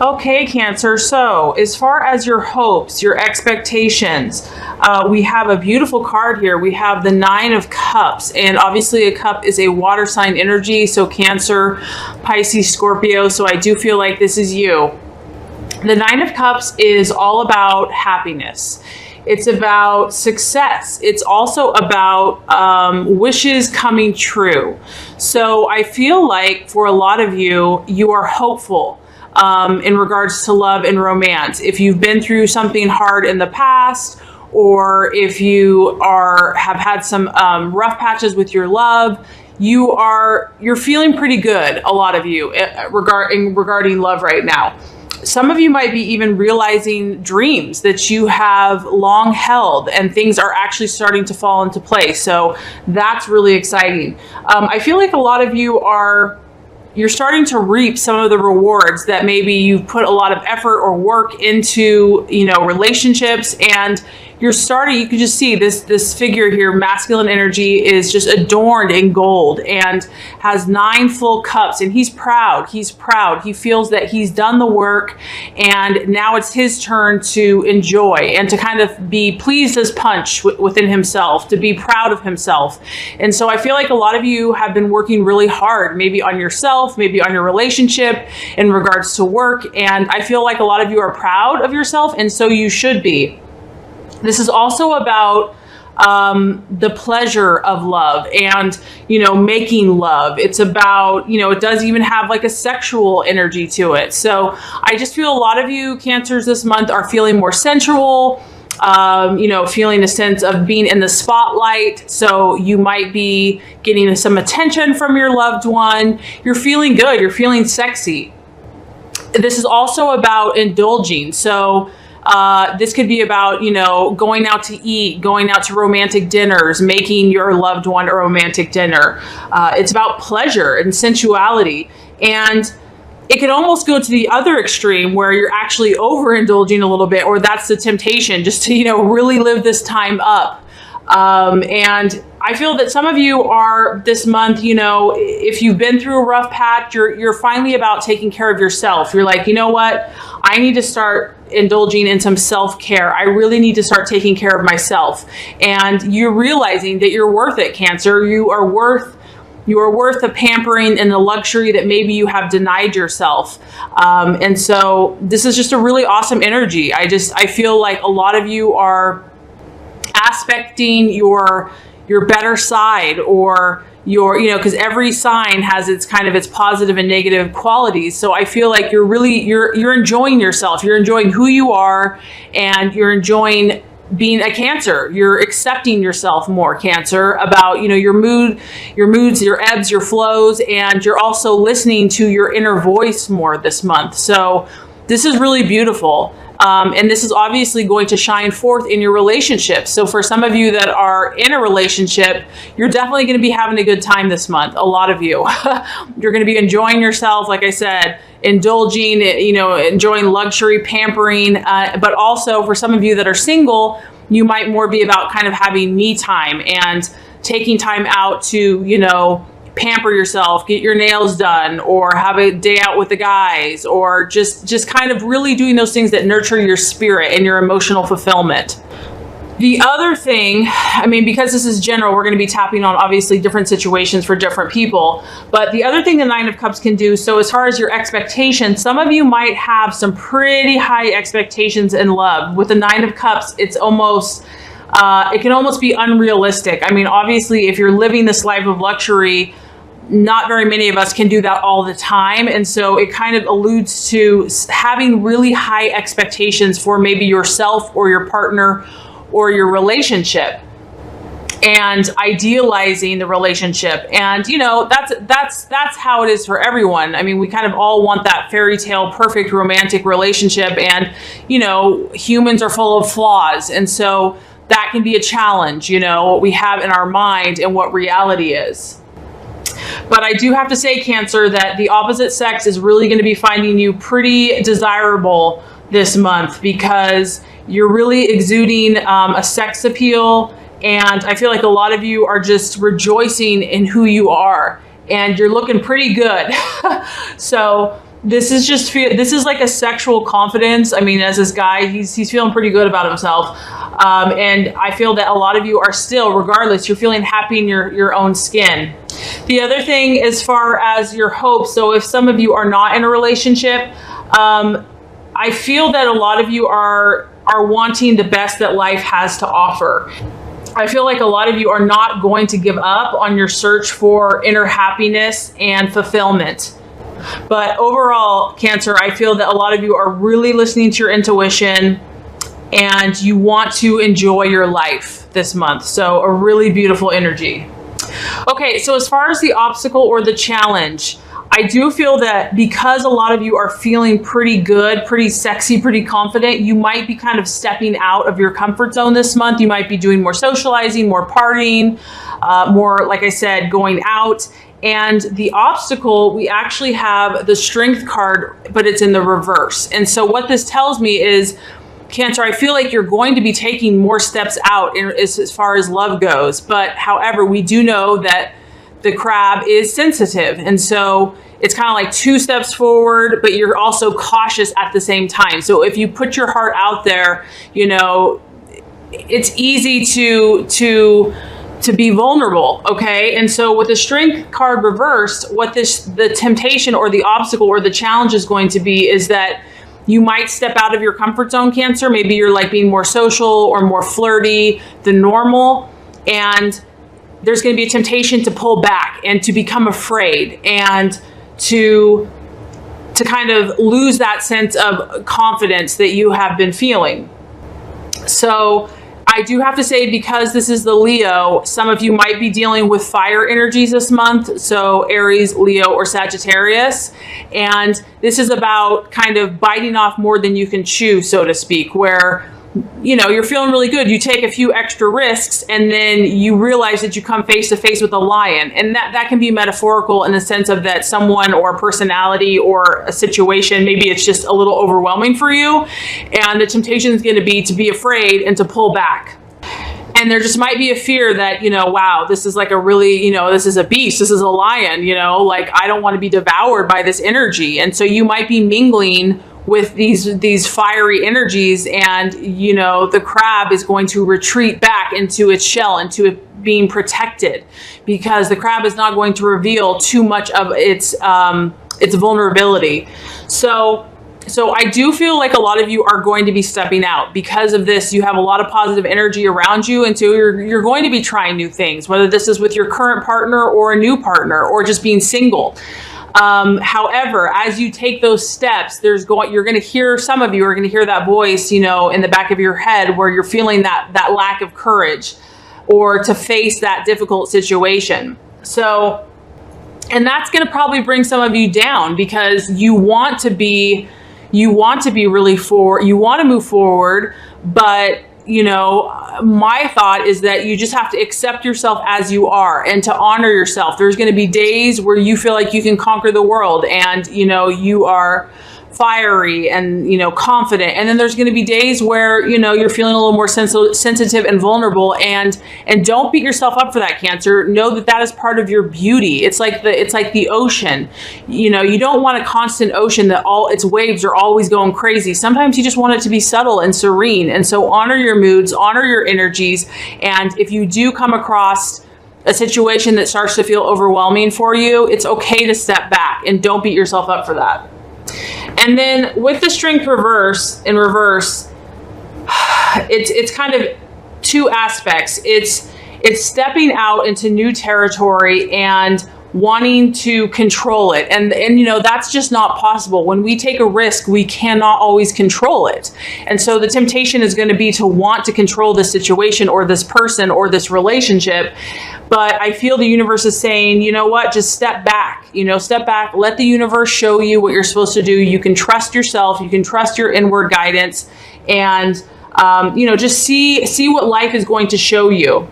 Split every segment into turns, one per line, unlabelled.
Okay, Cancer. So as far as your hopes, your expectations, we have a beautiful card here. We have the Nine of Cups, and obviously a cup is a water sign energy. So Cancer, Pisces, Scorpio. So I do feel like this is you. The Nine of Cups is all about happiness. It's about success. It's also about wishes coming true. So I feel like for a lot of you, you are hopeful in regards to love and romance. If you've been through something hard in the past, or if you have had some rough patches with your love, you're feeling pretty good, a lot of you, regarding love right now. Some of you might be even realizing dreams that you have long held, and things are actually starting to fall into place. So that's really exciting. I feel like a lot of you you're starting to reap some of the rewards that maybe you've put a lot of effort or work into, relationships, and you can just see this figure here, masculine energy, is just adorned in gold and has 9 full cups, and he's proud. He feels that he's done the work, and now it's his turn to enjoy and to kind of be pleased as punch within himself, to be proud of himself. And so I feel like a lot of you have been working really hard, maybe on yourself, maybe on your relationship, in regards to work, and I feel like a lot of you are proud of yourself, and so you should be. This is also about the pleasure of love and, making love. It's about, it does even have like a sexual energy to it. So I just feel a lot of you Cancers this month are feeling more sensual, feeling a sense of being in the spotlight. So you might be getting some attention from your loved one. You're feeling good. You're feeling sexy. This is also about indulging. So this could be about, going out to eat, going out to romantic dinners, making your loved one a romantic dinner. It's about pleasure and sensuality. And it can almost go to the other extreme where you're actually overindulging a little bit, or that's the temptation, just to, really live this time up. And I feel that some of you are this month, if you've been through a rough patch, you're finally about taking care of yourself. You're like, you know what? I need to start indulging in some self-care. I really need to start taking care of myself. And you're realizing that you're worth it, Cancer. You are worth the pampering and the luxury that maybe you have denied yourself. And so this is just a really awesome energy. I feel like a lot of you are aspecting your better side, or because every sign has its positive and negative qualities. So I feel like you're enjoying yourself. You're enjoying who you are, and you're enjoying being a Cancer. You're accepting yourself more, Cancer, about, your moods, your ebbs, your flows, and you're also listening to your inner voice more this month. So this is really beautiful. And this is obviously going to shine forth in your relationship. So for some of you that are in a relationship, you're definitely going to be having a good time this month. A lot of you, you're going to be enjoying yourself. Like I said, indulging, enjoying luxury, pampering, but also for some of you that are single, you might more be about kind of having me time and taking time out to, pamper yourself, get your nails done, or have a day out with the guys, or just kind of really doing those things that nurture your spirit and your emotional fulfillment. The other thing, because this is general, we're going to be tapping on obviously different situations for different people, but the other thing the Nine of Cups can do, so as far as your expectations, some of you might have some pretty high expectations in love. With the Nine of Cups, it's almost it can almost be unrealistic. Obviously, if you're living this life of luxury, not very many of us can do that all the time. And so it kind of alludes to having really high expectations for maybe yourself or your partner or your relationship, and idealizing the relationship. And, that's how it is for everyone. We kind of all want that fairy tale, perfect romantic relationship. And, humans are full of flaws. And so that can be a challenge, what we have in our mind and what reality is. But I do have to say, Cancer, that the opposite sex is really going to be finding you pretty desirable this month, because you're really exuding a sex appeal. And I feel like a lot of you are just rejoicing in who you are, and you're looking pretty good. So this is like a sexual confidence. I mean, as this guy, he's feeling pretty good about himself. And I feel that a lot of you are still, regardless, you're feeling happy in your own skin. The other thing, as far as your hopes, so if some of you are not in a relationship, I feel that a lot of you are wanting the best that life has to offer. I feel like a lot of you are not going to give up on your search for inner happiness and fulfillment. But overall, Cancer, I feel that a lot of you are really listening to your intuition and you want to enjoy your life this month. So a really beautiful energy. Okay, so as far as the obstacle or the challenge, I do feel that because a lot of you are feeling pretty good, pretty sexy, pretty confident, you might be kind of stepping out of your comfort zone this month. You might be doing more socializing, more partying, more, like I said, going out. And the obstacle, we actually have the Strength card, but it's in the reverse. And so what this tells me is, Cancer, I feel like you're going to be taking more steps out as far as love goes. But however, we do know that the crab is sensitive. And so it's kind of like 2 steps forward, but you're also cautious at the same time. So if you put your heart out there, you know, it's easy to be vulnerable. Okay. And so with the Strength card reversed, what the temptation or the obstacle or the challenge is going to be is that you might step out of your comfort zone, Cancer. Maybe you're like being more social or more flirty than normal. And there's going to be a temptation to pull back and to become afraid and to kind of lose that sense of confidence that you have been feeling. So I do have to say, because this is the Leo, some of you might be dealing with fire energies this month. So Aries, Leo, or Sagittarius. And this is about kind of biting off more than you can chew, so to speak, where, you know, you're feeling really good. You take a few extra risks and then you realize that you come face to face with a lion. And that can be metaphorical in the sense of that someone or personality or a situation, maybe it's just a little overwhelming for you. And the temptation is going to be afraid and to pull back. And there just might be a fear that, you know, wow, this is like a really, you know, this is a beast. This is a lion, you know, like I don't want to be devoured by this energy. And so you might be mingling with these fiery energies, and you know the crab is going to retreat back into its shell, into it being protected, because the crab is not going to reveal too much of its vulnerability. So I do feel like a lot of you are going to be stepping out because of this. You have a lot of positive energy around you, and so you're going to be trying new things, whether this is with your current partner or a new partner or just being single. However, as you take those steps, you're going to hear, some of you are going to hear that voice, you know, in the back of your head where you're feeling that lack of courage or to face that difficult situation. So, and that's going to probably bring some of you down because you want to be really forward, you want to move forward, but you know, my thought is that you just have to accept yourself as you are and to honor yourself. There's going to be days where you feel like you can conquer the world and, you know, you are fiery and, you know, confident. And then there's going to be days where, you know, you're feeling a little more sensitive and vulnerable, and don't beat yourself up for that, Cancer. Know that that is part of your beauty. It's like the ocean. You know, you don't want a constant ocean that all its waves are always going crazy. Sometimes you just want it to be subtle and serene. And so honor your moods, honor your energies. And if you do come across a situation that starts to feel overwhelming for you, it's okay to step back and don't beat yourself up for that. And then with the Strength in reverse, it's kind of 2 aspects. It's stepping out into new territory and wanting to control it. And you know, that's just not possible. When we take a risk, we cannot always control it. And so the temptation is going to be to want to control this situation or this person or this relationship. But I feel the universe is saying, you know what, just step back, you know, step back, let the universe show you what you're supposed to do. You can trust yourself. You can trust your inward guidance, and, you know, just see what life is going to show you.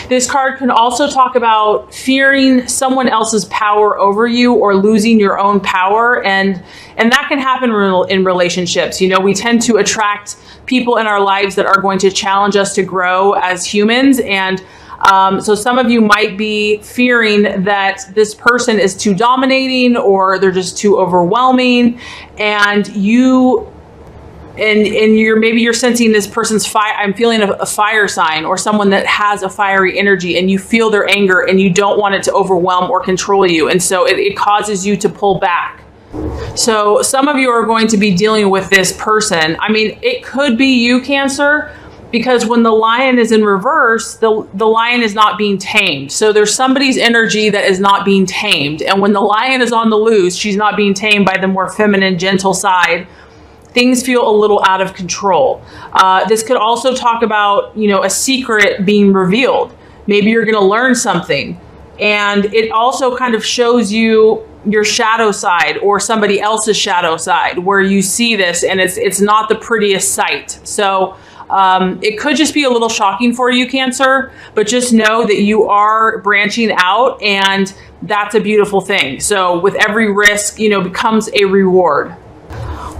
This card can also talk about fearing someone else's power over you or losing your own power. And that can happen in relationships. You know, we tend to attract people in our lives that are going to challenge us to grow as humans. And So some of you might be fearing that this person is too dominating or they're just too overwhelming, and you're sensing this person's fire. I'm feeling a fire sign or someone that has a fiery energy, and you feel their anger and you don't want it to overwhelm or control you. And so it causes you to pull back. So some of you are going to be dealing with this person. I mean, it could be you, Cancer, because when the lion is in reverse, the lion is not being tamed. So there's somebody's energy that is not being tamed. And when the lion is on the loose, she's not being tamed by the more feminine, gentle side. Things feel a little out of control. This could also talk about, a secret being revealed. Maybe you're going to learn something. And it also kind of shows you your shadow side or somebody else's shadow side where you see this and it's not the prettiest sight. So it could just be a little shocking for you, Cancer, but just know that you are branching out, and that's a beautiful thing. So with every risk, becomes a reward.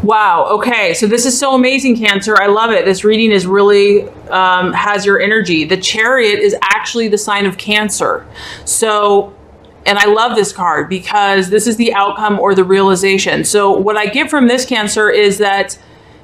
Wow. Okay. So this is so amazing, Cancer. I love it. This reading is really has your energy. The Chariot is actually the sign of Cancer. So, and I love this card because this is the outcome or the realization. So what I get from this, Cancer, is that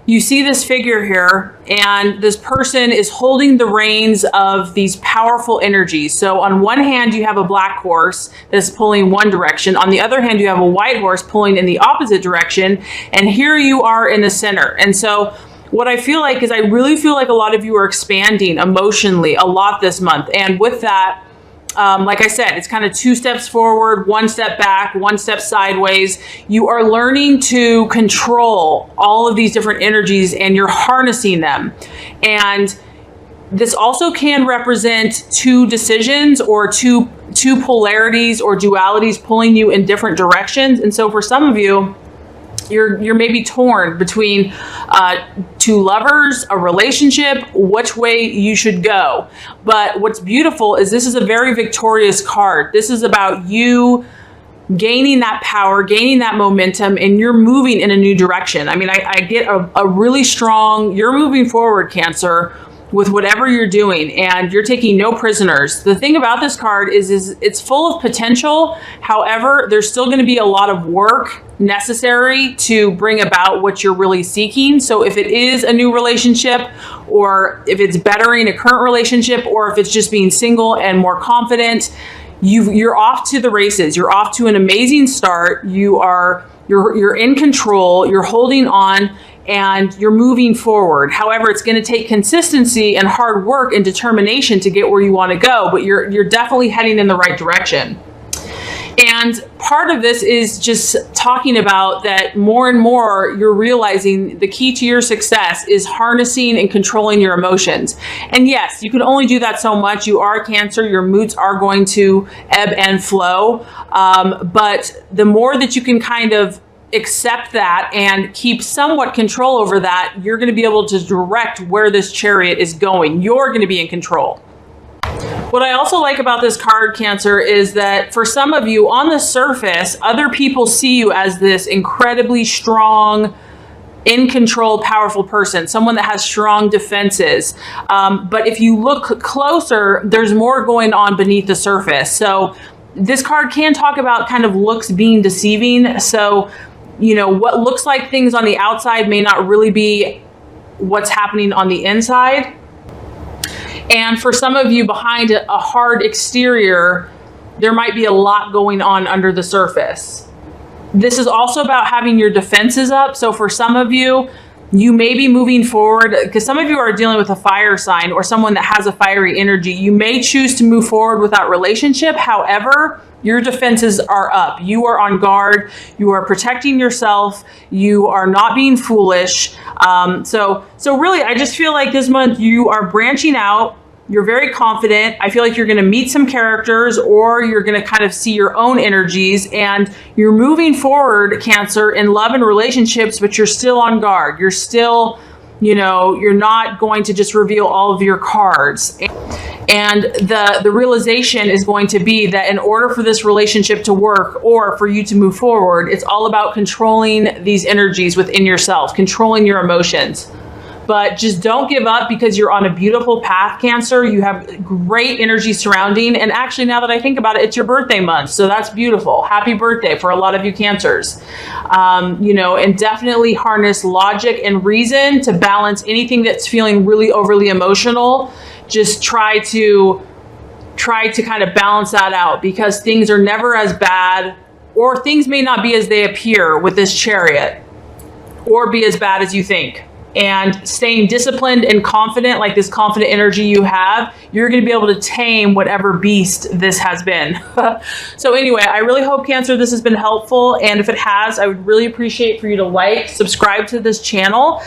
you see this figure here, and this person is holding the reins of these powerful energies. So on one hand, you have a black horse that's pulling one direction. On the other hand, you have a white horse pulling in the opposite direction. And here you are in the center. And so what I feel like is I really feel like a lot of you are expanding emotionally a lot this month. And with that, like I said, it's kind of 2 steps forward, 1 step back, 1 step sideways. You are learning to control all of these different energies, and you're harnessing them. And this also can represent 2 decisions or two polarities or dualities pulling you in different directions. And so for some of you, you're maybe torn between 2 lovers, a relationship, which way you should go. But what's beautiful is this is a very victorious card. This is about you gaining that power, gaining that momentum, and you're moving in a new direction. I mean, I get a really strong, you're moving forward, Cancer, with whatever you're doing, and you're taking no prisoners. The thing about this card is it's full of potential. However, there's still going to be a lot of work necessary to bring about what you're really seeking. So if it is a new relationship, or if it's bettering a current relationship, or if it's just being single and more confident, you're off to the races. You're off to an amazing start. You're in control. You're holding on, and you're moving forward. However, it's going to take consistency and hard work and determination to get where you want to go, but you're definitely heading in the right direction. And part of this is just talking about that more and more you're realizing the key to your success is harnessing and controlling your emotions. And yes, you can only do that so much. You are Cancer. Your moods are going to ebb and flow. But the more that you can kind of accept that and keep somewhat control over that, you're going to be able to direct where this Chariot is going. You're going to be in control. What I also like about this card, Cancer, is that for some of you on the surface, other people see you as this incredibly strong, in control, powerful person, someone that has strong defenses. But if you look closer, there's more going on beneath the surface. So this card can talk about kind of looks being deceiving. So, what looks like things on the outside may not really be what's happening on the inside. And for some of you, behind a hard exterior, there might be a lot going on under the surface. This is also about having your defenses up. So for some of you, you may be moving forward because some of you are dealing with a fire sign or someone that has a fiery energy. You may choose to move forward with that relationship. However, your defenses are up. You are on guard. You are protecting yourself. You are not being foolish. So really, I just feel like this month you are branching out. You're very confident. I feel like you're going to meet some characters, or you're going to kind of see your own energies, and you're moving forward, Cancer, in love and relationships, but you're still on guard. You're still, you're not going to just reveal all of your cards. And the realization is going to be that in order for this relationship to work or for you to move forward, it's all about controlling these energies within yourself, controlling your emotions. but just don't give up because you're on a beautiful path, Cancer. You have great energy surrounding. And actually, now that I think about it, it's your birthday month. So that's beautiful. Happy birthday for a lot of you Cancers. You know, and definitely harness logic and reason to balance anything that's feeling really overly emotional. Just try to kind of balance that out, because things are never as bad, or things may not be as they appear with this Chariot, or be as bad as you think. And staying disciplined and confident, like this confident energy you have, you're going to be able to tame whatever beast this has been. So anyway, I really hope, Cancer, this has been helpful. And if it has, I would really appreciate for you to like, subscribe to this channel.